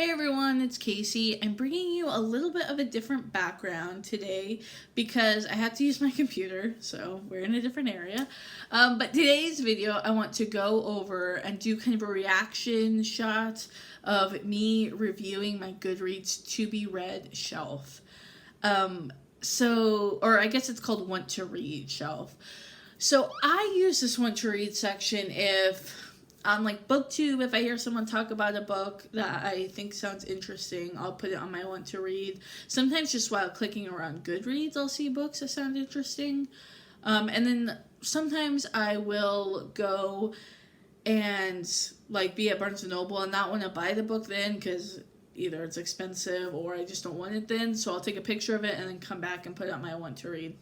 Hey everyone, it's Casey. I'm bringing you a little bit of a different background today because I had to use my computer, so we're in a different area. But today's video, I want to go over and do kind of a reaction shot of me reviewing my Goodreads to be read shelf. Or I guess it's called want to read shelf. So I use this want to read section if on like booktube, if I hear someone talk about a book that I think sounds interesting, I'll put it on my want to read. Sometimes just while clicking around Goodreads, I'll see books that sound interesting. And then sometimes I will go and like be at Barnes & Noble and not want to buy the book then because either it's expensive or I just don't want it then. So I'll take a picture of it and then come back and put it on my want to read.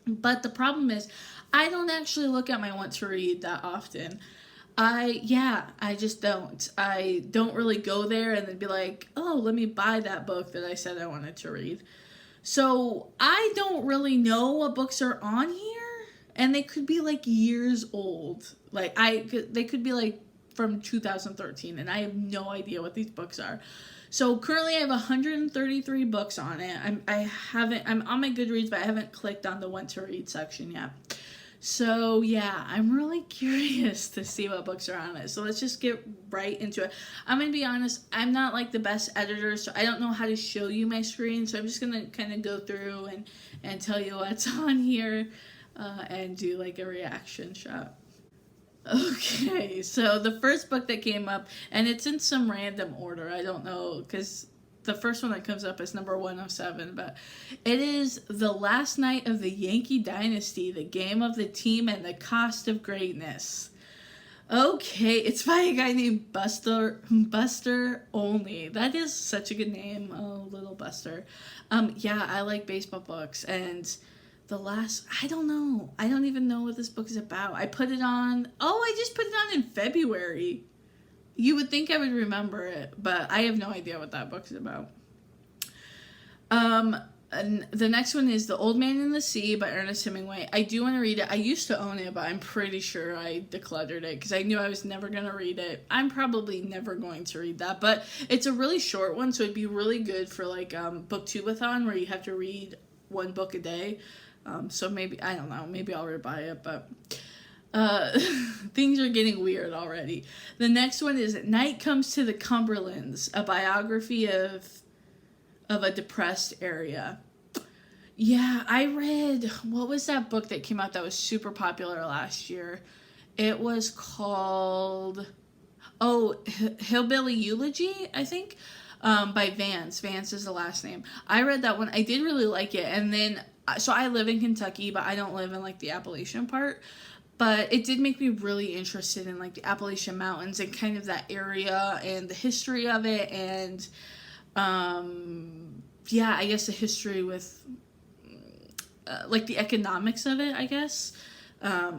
But the problem is I don't actually look at my want to read that often. I just don't. I don't really go there and then be like, oh, let me buy that book that I said I wanted to read. So I don't really know what books are on here, and they could be like years old. They could be like from 2013, and I have no idea what these books are. So currently I have 133 books on it. I'm on my Goodreads, but I haven't clicked on the want to read section yet. So yeah, I'm really curious to see what books are on it. So let's just get right into it. I'm going to be honest, I'm not like the best editor, so I don't know how to show you my screen. So I'm just going to kind of go through and tell you what's on here and do like a reaction shot. Okay, so the first book that came up, and it's in some random order, I don't know, because the first one that comes up is number 107, but it is The Last Night of the Yankee Dynasty, The Game of the Team, and the Cost of Greatness. Okay, it's by a guy named Buster Olney. That is such a good name, little Buster. Yeah, I like baseball books, and I don't know. I don't even know what this book is about. I just put it on in February. You would think I would remember it, but I have no idea what that book is about. And the next one is The Old Man and the Sea by Ernest Hemingway. I do want to read it. I used to own it, but I'm pretty sure I decluttered it because I knew I was never going to read it. I'm probably never going to read that, but it's a really short one, so it'd be really good for like Booktubeathon where you have to read one book a day. So maybe, I don't know, maybe I'll rebuy it, but things are getting weird already. The next one is Night Comes to the Cumberlands, a biography of a depressed area. Yeah, I read, what was that book that came out that was super popular last year? It was called, Hillbilly Eulogy, I think, by Vance. Vance is the last name. I read that one. I did really like it. And then, so I live in Kentucky, but I don't live in like the Appalachian part. But it did make me really interested in like the Appalachian Mountains and kind of that area and the history of it. And yeah, I guess the history with like the economics of it, I guess.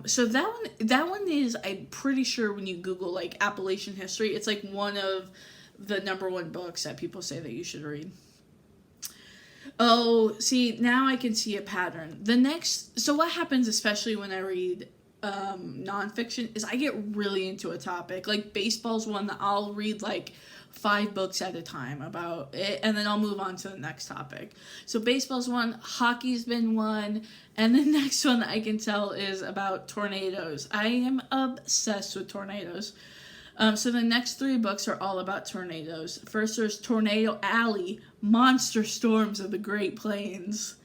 So that one is, I'm pretty sure when you Google like Appalachian history, it's like one of the number one books that people say that you should read. Oh, see, now I can see a pattern. So what happens, especially when I read nonfiction, is I get really into a topic. Like baseball's one that I'll read like 5 books at a time about it, and then I'll move on to the next topic. So baseball's one, hockey's been one, and the next one that I can tell is about tornadoes. I am obsessed with tornadoes. So the next 3 books are all about tornadoes. First, there's Tornado Alley, Monster Storms of the Great Plains.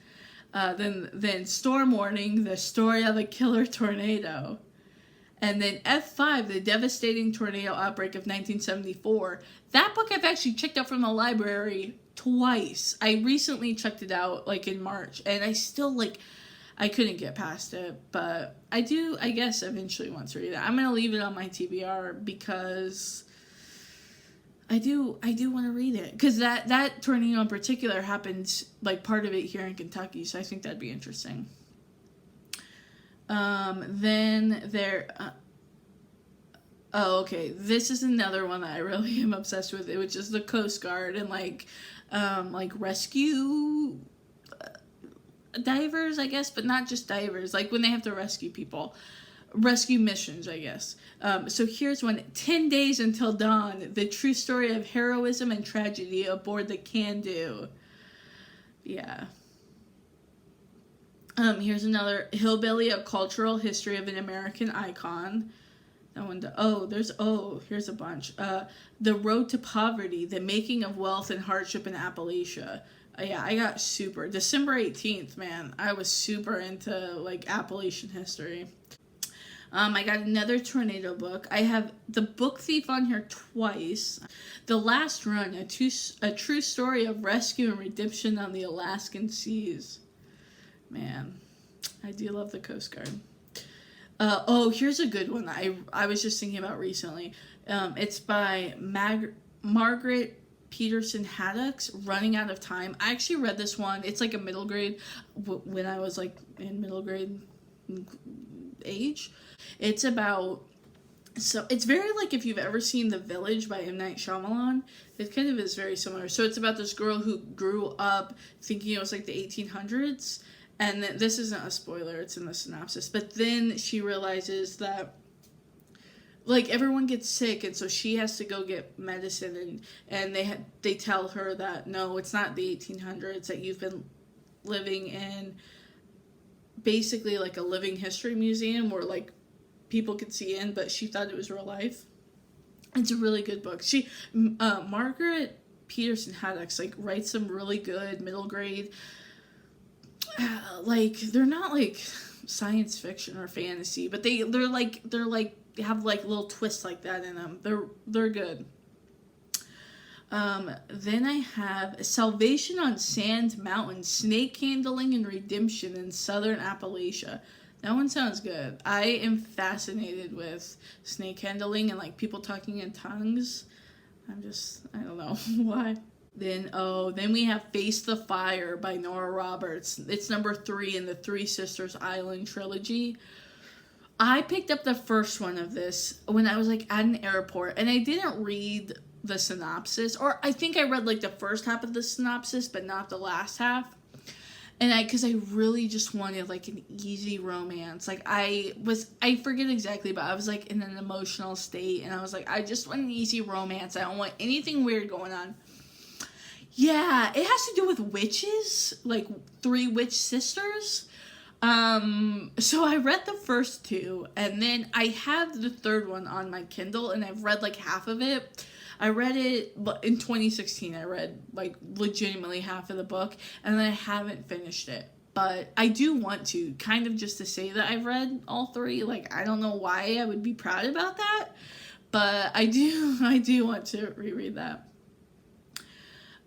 Then Storm Warning, the story of a killer tornado. And then F5, the devastating tornado outbreak of 1974. That book I've actually checked out from the library twice. I recently checked it out like in March, and I still I couldn't get past it, but I guess eventually want to read it. I'm going to leave it on my TBR because I do want to read it. Because that tornado in particular happened, like part of it here in Kentucky, so I think that'd be interesting. Then there, okay, this is another one that I really am obsessed with, which is the Coast Guard and like rescue divers, I guess, but not just divers, like when they have to rescue people. rescue missions, I guess. So here's one: 10 Days Until Dawn, the true story of heroism and tragedy aboard the Can-Do. Yeah. Here's another: Hillbilly, a cultural history of an American icon. That one. Here's a bunch. The Road to Poverty, the making of wealth and hardship in Appalachia. Yeah, I got super. December 18th, man. I was super into like Appalachian history. I got another tornado book. I have The Book Thief on here twice. The Last Run, a true story of rescue and redemption on the Alaskan seas. Man, I do love the Coast Guard. Here's a good one I was just thinking about recently. It's by Margaret Peterson Haddock's Running Out of Time. I actually read this one. It's like a middle grade, when I was like in middle grade age. It's about, so it's very like if you've ever seen The Village by M. Night Shyamalan. It kind of is very similar. So it's about this girl who grew up thinking it was like the 1800s. And this isn't a spoiler, it's in the synopsis. But then she realizes that, like, everyone gets sick, and so she has to go get medicine. And they tell her that, no, it's not the 1800s, that you've been living in basically, like, a living history museum where, like, people could see in, but she thought it was real life. It's a really good book. Margaret Peterson Haddock's, like, writes some really good middle grade, like, they're not like science fiction or fantasy, but they're have like little twists like that in them. They're good. Then I have Salvation on Sand Mountain, Snake Handling and Redemption in Southern Appalachia. That one sounds good. I am fascinated with snake handling and like people talking in tongues. I don't know why. Then we have Face the Fire by Nora Roberts. It's number 3 in the Three Sisters Island trilogy. I picked up the first one of this when I was like at an airport, and I didn't read the synopsis, or I think I read like the first half of the synopsis, but not the last half. And because I really just wanted like an easy romance. Like I forget exactly, but I was like in an emotional state, and I was like, I just want an easy romance. I don't want anything weird going on. Yeah, it has to do with witches, like 3 witch sisters. So I read the first 2, and then I have the third one on my Kindle, and I've read like half of it. I read it in 2016. I read like legitimately half of the book, and then I haven't finished it. But I do want to, kind of just to say that I've read all 3. Like, I don't know why I would be proud about that, but I do want to reread that.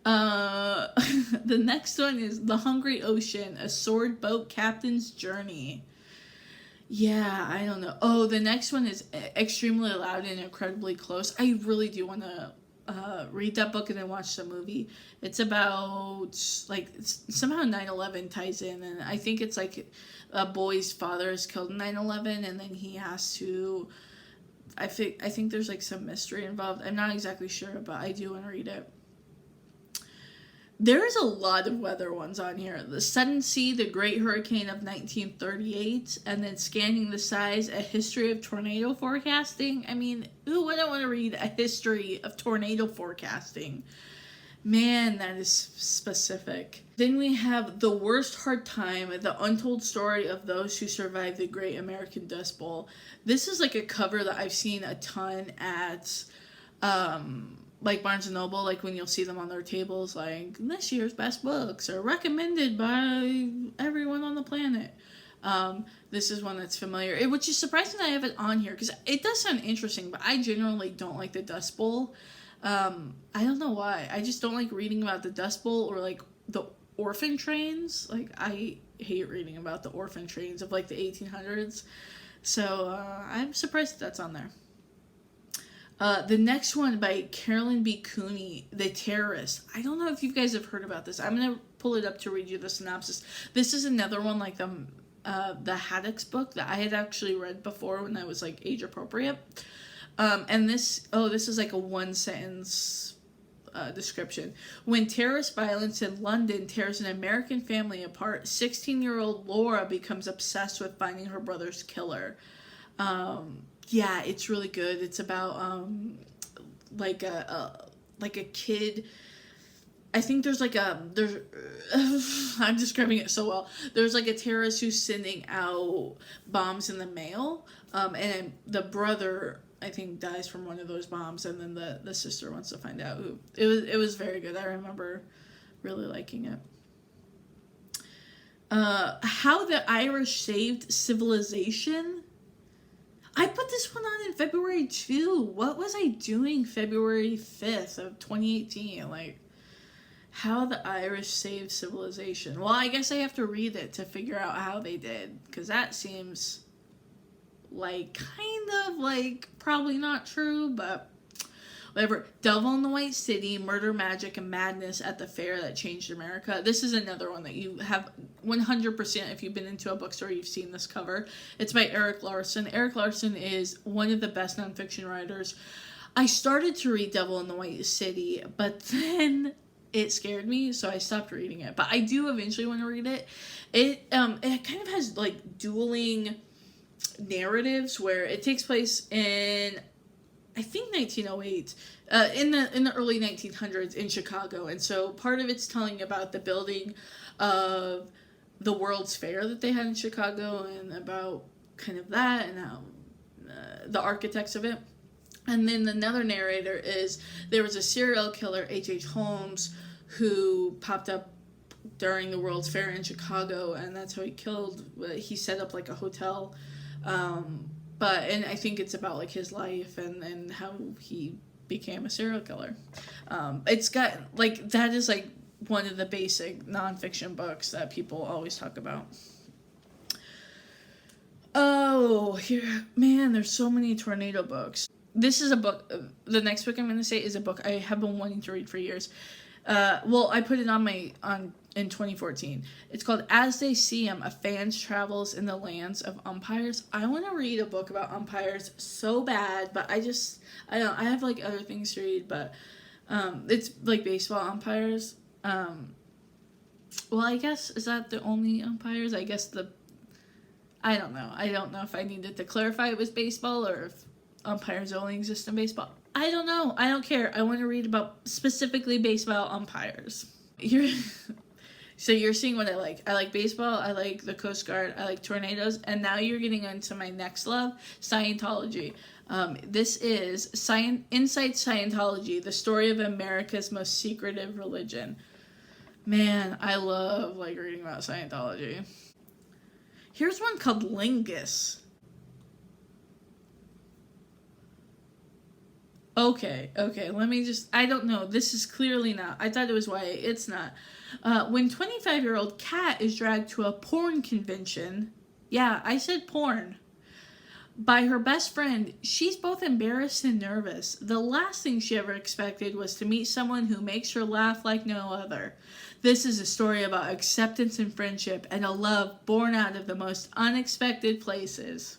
The next one is The Hungry Ocean, a sword boat captain's journey. Yeah, I don't know. Oh, the next one is Extremely Loud and Incredibly Close. I really do want to read that book and then watch the movie. It's about, like, somehow 9/11 ties in, and I think it's like a boy's father is killed in 9/11, and then he has to, I think there's like some mystery involved. I'm not exactly sure, but I do want to read it. There's a lot of weather ones on here. The Sudden Sea, the Great Hurricane of 1938, and then Scanning the Skies, a history of tornado forecasting. I mean, who wouldn't want to read a history of tornado forecasting? Man, that is specific. Then we have The Worst Hard Time, the untold story of those who survived the Great American Dust Bowl. This is like a cover that I've seen a ton at, like Barnes & Noble, like when you'll see them on their tables, like this year's best books are recommended by everyone on the planet. This is one that's familiar, which is surprising that I have it on here because it does sound interesting, but I generally don't like the Dust Bowl. I don't know why. I just don't like reading about the Dust Bowl or like the orphan trains. Like I hate reading about the orphan trains of like the 1800s. So I'm surprised that's on there. The next one by Carolyn B. Cooney, The Terrorist. I don't know if you guys have heard about this. I'm going to pull it up to read you the synopsis. This is another one like the Haddock's book that I had actually read before when I was like age appropriate. And this is like a 1-sentence description. When terrorist violence in London tears an American family apart, 16-year-old Laura becomes obsessed with finding her brother's killer. Yeah, it's really good. It's about like a kid. I think there's I'm describing it so well. There's like a terrorist who's sending out bombs in the mail, and the brother, I think, dies from one of those bombs, and then the sister wants to find out who. It was very good. I remember really liking it. How the Irish Saved Civilization. I put this one on in February too. What was I doing February 5th of 2018? Like, how the Irish Saved Civilization. Well, I guess I have to read it to figure out how they did, because that seems like kind of like probably not true, but whatever. Devil in the White City, Murder, Magic, and Madness at the Fair That Changed America. This is another one that you have 100%, if you've been into a bookstore, you've seen this cover. It's by Erik Larson. Erik Larson is one of the best nonfiction writers. I started to read Devil in the White City, but then it scared me, so I stopped reading it. But I do eventually want to read it. It kind of has like dueling narratives where it takes place in, I think, 1908, in the early 1900s in Chicago. And so part of it's telling about the building of the World's Fair that they had in Chicago, and about kind of that, and how the architects of it. And then another narrator is, there was a serial killer, H.H. Holmes, who popped up during the World's Fair in Chicago, and that's how he set up like a hotel. And I think it's about like his life and how he became a serial killer. It's got like, that is like one of the basic nonfiction books that people always talk about. Oh, here, man, there's so many tornado books. This is a book, the next book I'm going to say is a book I have been wanting to read for years. I put it in 2014. It's called As They See 'Em, A Fan's Travels in the Lands of Umpires. I want to read a book about umpires so bad, but I have like other things to read, but it's like baseball umpires. I guess, is that the only umpires? I guess I don't know. I don't know if I needed to clarify it was baseball, or if umpires only exist in baseball. I don't know. I don't care. I want to read about specifically baseball umpires. So you're seeing what I like. I like baseball. I like the Coast Guard. I like tornadoes. And now you're getting into my next love, Scientology. This is Inside Scientology, the story of America's most secretive religion. Man, I love like reading about Scientology. Here's one called Lingus. Okay, let me I don't know, this is clearly not, I thought it was YA, it's not. When 25-year-old Kat is dragged to a porn convention, yeah, I said porn, by her best friend, she's both embarrassed and nervous. The last thing she ever expected was to meet someone who makes her laugh like no other. This is a story about acceptance and friendship, and a love born out of the most unexpected places.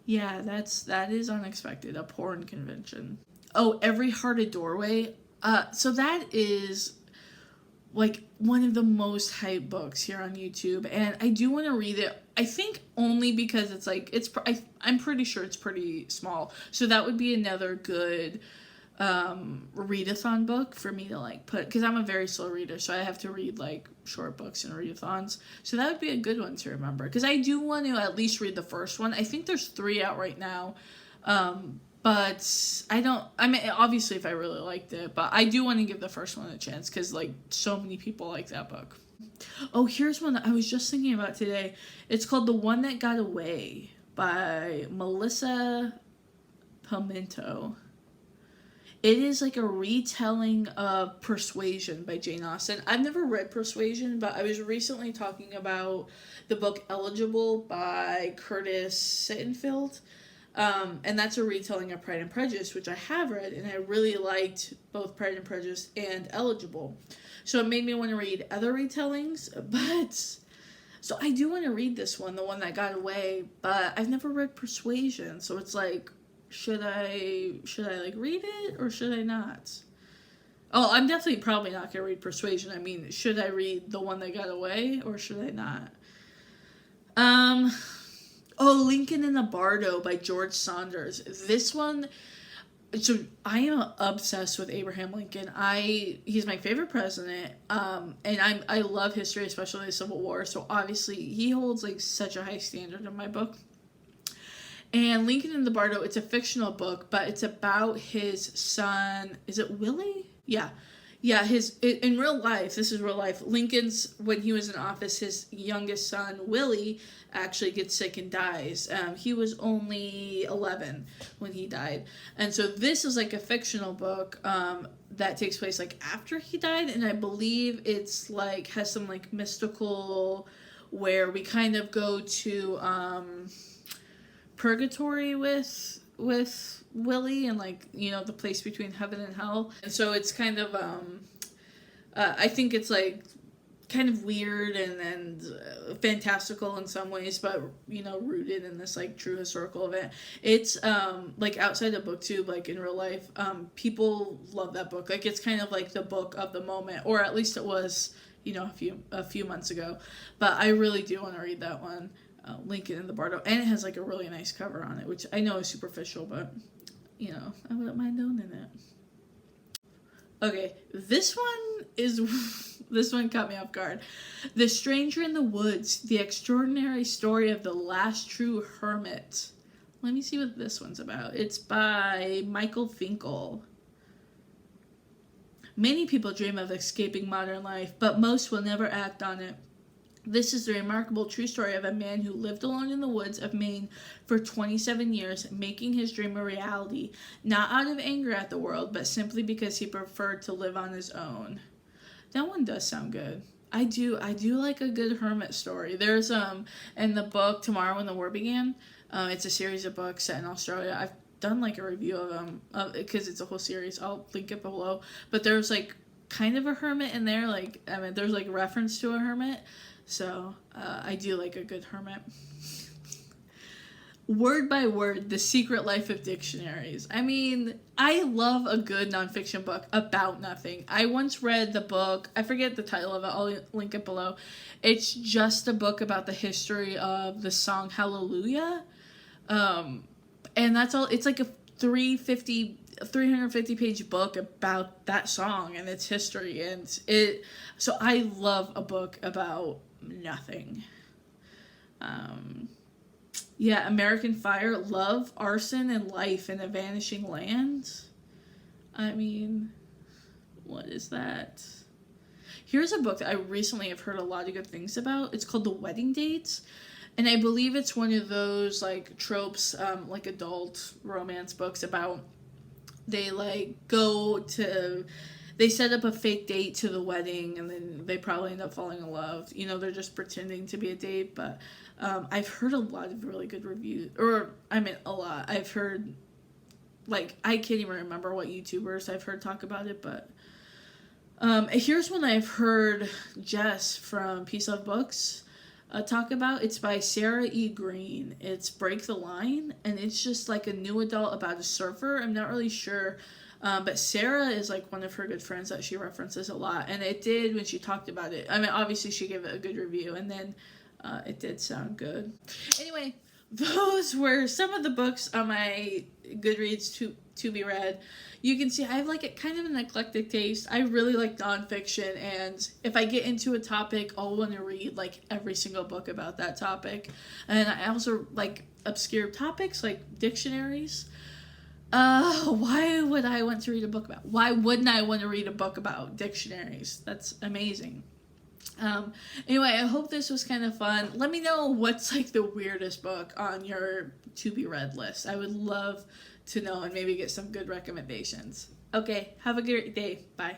Yeah, that is unexpected, a porn convention. Oh, Every Heart a Doorway. So that is like one of the most hyped books here on YouTube, and I do want to read it. I think only because it's like, I'm pretty sure it's pretty small. So that would be another good readathon book for me to like put, because I'm a very slow reader, so I have to read like short books and readathons. So that would be a good one to remember, because I do want to at least read the first one. I think there's 3 out right now, but I mean, obviously if I really liked it, but I do want to give the first one a chance, because like so many people like that book. Oh, here's one that I was just thinking about today. It's called The One That Got Away by Melissa Pimento. It is like a retelling of Persuasion by Jane Austen. I've never read Persuasion, but I was recently talking about the book Eligible by Curtis Sittenfeld. And that's a retelling of Pride and Prejudice, which I have read, and I really liked both Pride and Prejudice and Eligible. So it made me want to read other retellings, so I do want to read this one, The One That Got Away, but I've never read Persuasion, so it's like, should I like read it or should I not? Oh, I'm definitely probably not going to read Persuasion. I mean, should I read The One That Got Away or should I not? Oh, Lincoln in the Bardo by George Saunders. This one, so I am obsessed with Abraham Lincoln. He's my favorite president. And I love history, especially the Civil War. So obviously he holds like such a high standard in my book. And Lincoln in the Bardo, it's a fictional book, but it's about his son. Is it Willie? Yeah. Yeah, in real life, this is real life, Lincoln's, when he was in office, his youngest son, Willie, actually gets sick and dies. He was only 11 when he died. And so this is like a fictional book that takes place like after he died, and I believe it's like, has some like mystical, where we kind of go to purgatory with Willie, and like, you know, the place between heaven and hell. And so it's kind of I think it's like kind of weird and fantastical in some ways, but you know, rooted in this like true historical event. It's like outside of BookTube, like in real life, people love that book. Like it's kind of like the book of the moment, or at least it was, you know, a few months ago. But I really do want to read that one. Lincoln in the Bardo, and it has like a really nice cover on it, which I know is superficial, but you know, I wouldn't mind owning it. Okay, this one caught me off guard. The Stranger in the Woods, The Extraordinary Story of the Last True Hermit. Let me see what this one's about. It's by Michael Finkel. Many people dream of escaping modern life, but most will never act on it. This is the remarkable true story of a man who lived alone in the woods of Maine for 27 years, making his dream a reality, not out of anger at the world, but simply because he preferred to live on his own. That one does sound good. I do like a good hermit story. There's in the book Tomorrow When the War Began, it's a series of books set in Australia. I've done like a review of them because it's a whole series. I'll link it below. But there's like kind of a hermit in there, like, I mean, there's like reference to a hermit. So, I do like a good hermit. Word by Word, The Secret Life of Dictionaries. I mean, I love a good nonfiction book about nothing. I once read the book, I forget the title of it, I'll link it below. It's just a book about the history of the song Hallelujah. And that's all. It's like a 350 page book about that song and its history, and so I love a book about nothing. Yeah, American Fire, Love, Arson, and Life in a Vanishing Land. I mean, what is that? Here's a book that I recently have heard a lot of good things about. It's called The Wedding Dates. And I believe it's one of those like tropes, like adult romance books about they like they set up a fake date to the wedding, and then they probably end up falling in love. You know, they're just pretending to be a date. But I've heard a lot of really good reviews, or I mean a lot. I've heard, like, I can't even remember what YouTubers I've heard talk about it, but here's one I've heard Jess from Peace of Books talk about. It's by Sarah E. Green. It's Break the Line, and it's just like a new adult about a surfer. I'm not really sure, but Sarah is like one of her good friends that she references a lot, and it did when she talked about it. I mean, obviously she gave it a good review, and then it did sound good. Anyway, those were some of the books on my Goodreads to be read. You can see I have like kind of an eclectic taste. I really like nonfiction, and if I get into a topic, I'll want to read like every single book about that topic. And I also like obscure topics like dictionaries. Why would I want to read a book about? Why wouldn't I want to read a book about dictionaries? That's amazing. Anyway, I hope this was kind of fun. Let me know what's like the weirdest book on your to be read list. I would love to know and maybe get some good recommendations. Okay, have a great day. Bye.